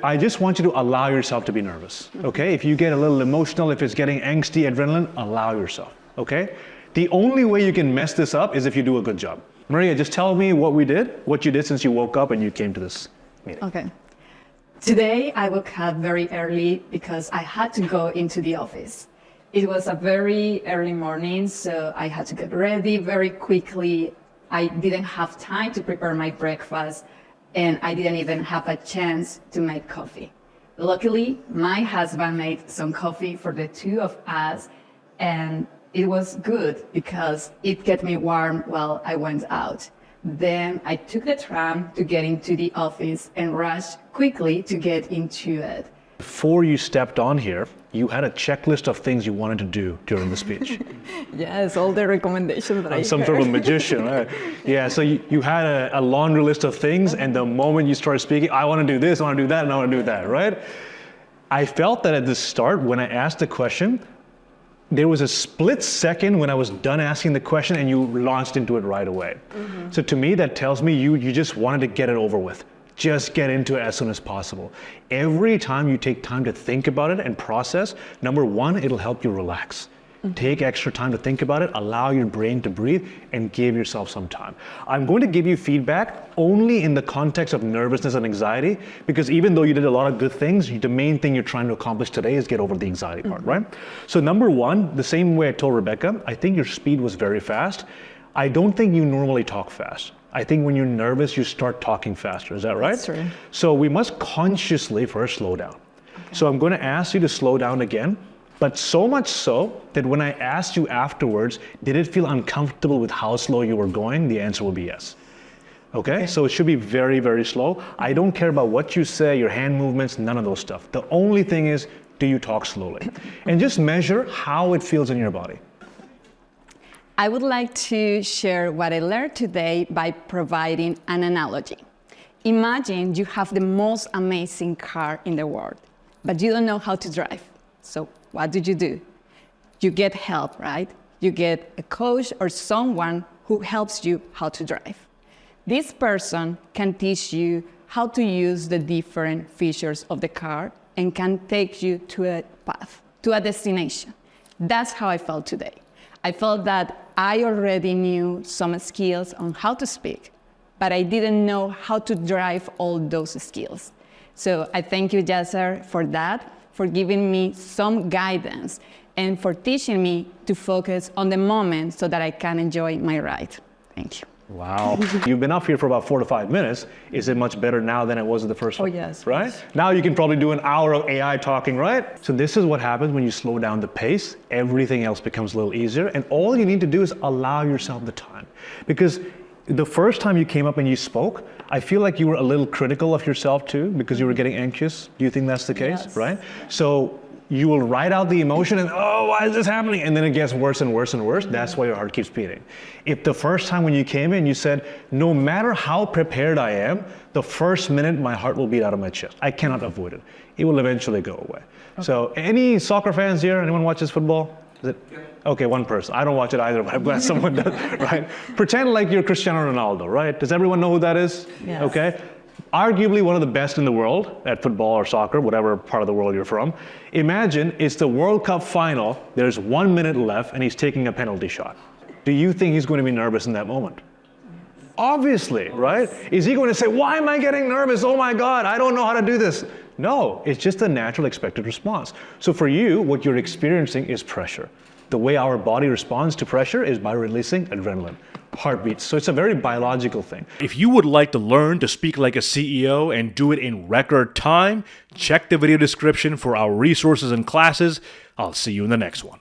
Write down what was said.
I just want you to allow yourself to be nervous, okay? If you get a little emotional, if it's getting angsty, adrenaline, allow yourself, okay? The only way you can mess this up is if you do a good job. Maria, just tell me what you did since you woke up and you came to this meeting. Okay. Today, I woke up very early because I had to go into the office. It was a very early morning, so I had to get ready very quickly. I didn't have time to prepare my breakfast, and I didn't even have a chance to make coffee. Luckily, my husband made some coffee for the two of us, and it was good because it kept me warm while I went out. Then I took the tram to get into the office and rushed quickly to get into it. Before you stepped on here, you had a checklist of things you wanted to do during the speech. Yes, all the recommendations that I Some heard. sort of magician, right? Yeah, so you had a laundry list of things, and the moment you started speaking, I want to do this, I want to do that, and I want to do that, right? I felt that at the start, when I asked the question, there was a split second when I was done asking the question and you launched into it right away. So to me, that tells me you just wanted to get it over with. Just get into it as soon as possible. Every time you take time to think about it and process, number one, it'll help you relax. Take extra time to think about it, allow your brain to breathe, and give yourself some time. I'm going to give you feedback only in the context of nervousness and anxiety, because even though you did a lot of good things, the main thing you're trying to accomplish today is get over the anxiety part, right? So number one, the same way I told Rebecca, I think your speed was very fast. I don't think you normally talk fast. I think when you're nervous, you start talking faster. Is that right? That's true. So we must consciously first slow down. Okay. So I'm going to ask you to slow down again. But so much so that when I asked you afterwards, did it feel uncomfortable with how slow you were going? The answer will be yes. Okay? So it should be very, very slow. I don't care about what you say, your hand movements, none of those stuff. The only thing is, do you talk slowly? And just measure how it feels in your body. I would like to share what I learned today by providing an analogy. Imagine you have the most amazing car in the world, but you don't know how to drive. So what do? You get help, right? You get a coach or someone who helps you how to drive. This person can teach you how to use the different features of the car and can take you to a path, to a destination. That's how I felt today. I felt that I already knew some skills on how to speak, but I didn't know how to drive all those skills. So I thank you, Yasser, for that, for giving me some guidance and for teaching me to focus on the moment so that I can enjoy my ride. Thank you. Wow. You've been up here for about 4 to 5 minutes. Is it much better now than it was in the first one? Oh, yes. Right? Yes. Now you can probably do an hour of AI talking, right? So this is what happens when you slow down the pace. Everything else becomes a little easier. And all you need to do is allow yourself the time. Because the first time you came up and you spoke, I feel like you were a little critical of yourself too, because you were getting anxious. Do you think that's the case? Yes. Right? So you will write out the emotion and, oh, why is this happening? And then it gets worse and worse and worse. That's why your heart keeps beating. If the first time when you came in, you said, no matter how prepared I am, the first minute my heart will beat out of my chest. I cannot avoid it. It will eventually go away. Okay. So any soccer fans here? Anyone watches football? Is it? Okay, one person. I don't watch it either, but I'm glad someone does, right? Pretend like you're Cristiano Ronaldo, right? Does everyone know who that is? Yes. Okay. Arguably one of the best in the world at football or soccer, whatever part of the world you're from. Imagine it's the World Cup final, there's 1 minute left, and he's taking a penalty shot. Do you think he's going to be nervous in that moment? Obviously, right? Is he going to say, why am I getting nervous? Oh my God, I don't know how to do this. No, it's just a natural expected response. So for you, what you're experiencing is pressure. The way our body responds to pressure is by releasing adrenaline, heartbeats. So it's a very biological thing. If you would like to learn to speak like a CEO and do it in record time, check the video description for our resources and classes. I'll see you in the next one.